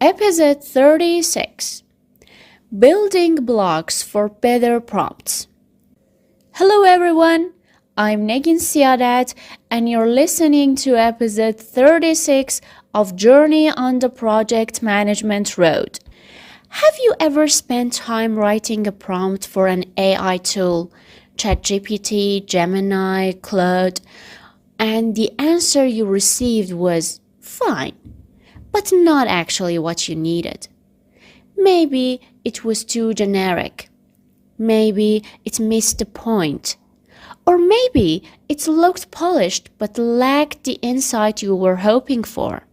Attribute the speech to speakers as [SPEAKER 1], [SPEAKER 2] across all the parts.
[SPEAKER 1] Episode 36: Building Blocks for Better Prompts. Hello everyone, I'm Negin Siadat and you're listening to episode 36 of Journey on the Project Management Road. Have you ever spent time writing a prompt for an AI tool, ChatGPT, Gemini, Claude, and the answer you received was fine, but not actually what you needed? Maybe it was too generic. Maybe it missed the point. Or maybe it looked polished but lacked the insight you were hoping for.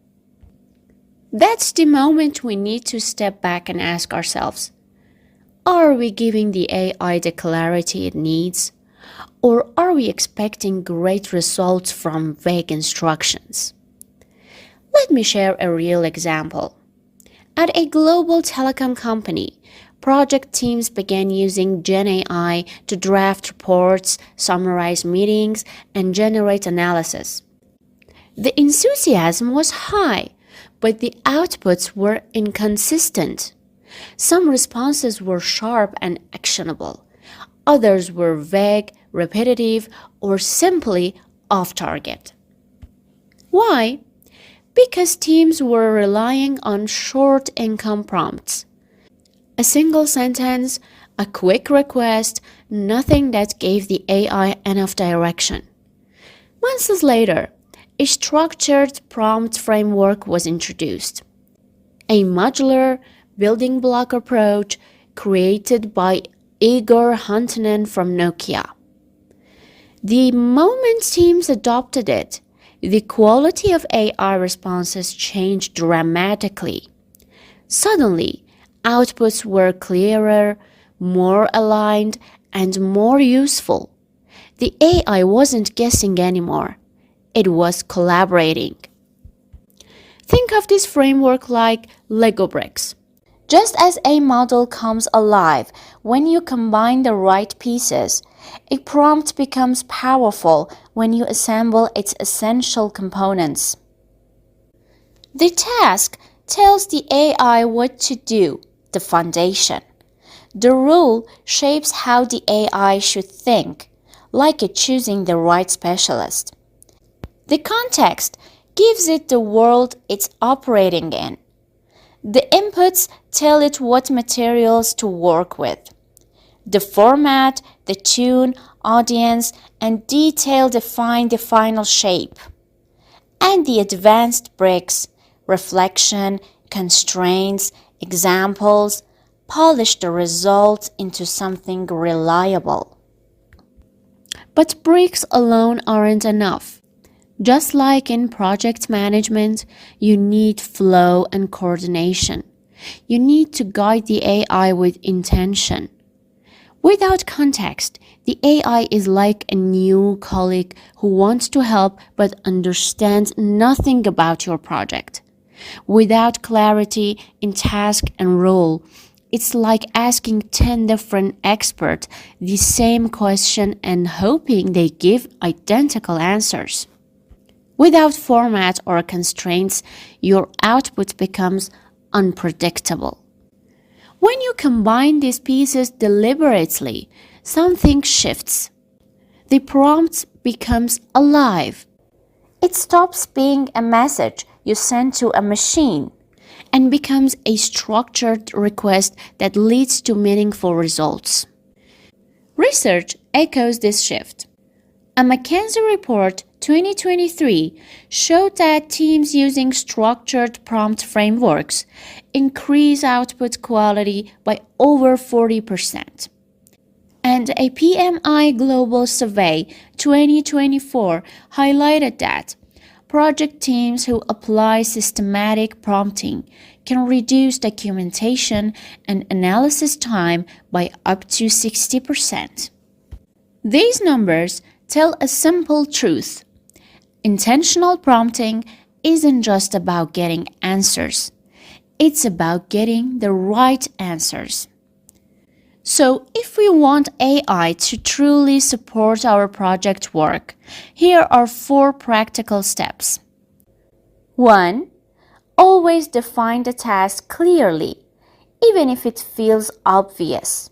[SPEAKER 1] That's the moment we need to step back and ask ourselves, are we giving the AI the clarity it needs? Or are we expecting great results from vague instructions? Let me share a real example. At a global telecom company, project teams began using GenAI to draft reports, summarize meetings, and generate analysis. The enthusiasm was high, but the outputs were inconsistent. Some responses were sharp and actionable. Others were vague, repetitive, or simply off-target. Why? Because teams were relying on short income prompts. A single sentence, a quick request, nothing that gave the AI enough direction. Months later, a structured prompt framework was introduced. A modular building block approach created by Igor Huntanen from Nokia. The moment teams adopted it, the quality of AI responses changed dramatically. Suddenly, outputs were clearer, more aligned, and more useful. The AI wasn't guessing anymore. It was collaborating. Think of this framework like Lego bricks. Just as a model comes alive when you combine the right pieces, a prompt becomes powerful when you assemble its essential components. The task tells the AI what to do, the foundation. The rule shapes how the AI should think, like it choosing the right specialist. The context gives it the world it's operating in. The inputs tell it what materials to work with. The format, the tune, audience, and detail define the final shape. And the advanced bricks, reflection, constraints, examples, polish the result into something reliable. But bricks alone aren't enough. Just like in project management, you need flow and coordination. You need to guide the AI with intention. Without context, the AI is like a new colleague who wants to help but understands nothing about your project. Without clarity in task and role, it's like asking 10 different experts the same question and hoping they give identical answers. Without format or constraints, your output becomes unpredictable. When you combine these pieces deliberately, something shifts. The prompt becomes alive. It stops being a message you send to a machine and becomes a structured request that leads to meaningful results. Research echoes this shift. A McKinsey report 2023 showed that teams using structured prompt frameworks increase output quality by over 40%. And a PMI Global Survey 2024 highlighted that project teams who apply systematic prompting can reduce documentation and analysis time by up to 60%. These numbers tell a simple truth. Intentional prompting isn't just about getting answers. It's about getting the right answers. So if we want AI to truly support our project work, here are 4 practical steps. 1. Always define the task clearly, even if it feels obvious.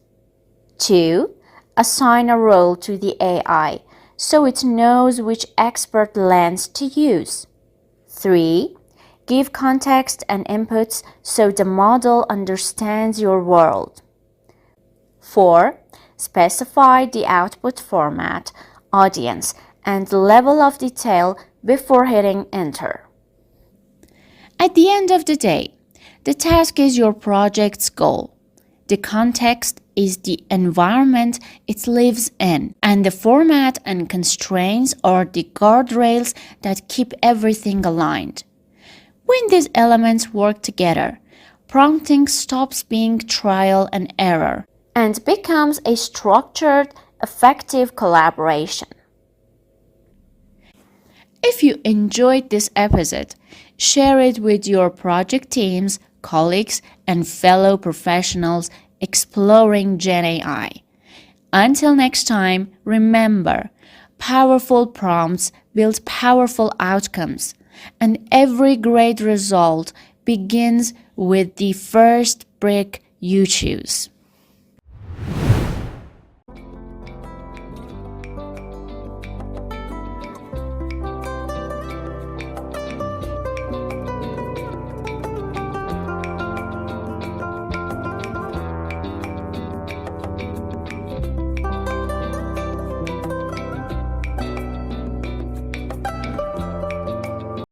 [SPEAKER 1] 2. Assign a role to the AI so it knows which expert lens to use. 3. Give context and inputs so the model understands your world. 4. Specify the output format, audience, and level of detail before hitting enter. At the end of the day, the task is your project's goal. The context is the environment it lives in, and the format and constraints are the guardrails that keep everything aligned. When these elements work together, prompting stops being trial and error and becomes a structured, effective collaboration. If you enjoyed this episode, share it with your project teams, colleagues, and fellow professionals exploring GenAI. Until next time, remember, powerful prompts build powerful outcomes, and every great result begins with the first brick you choose.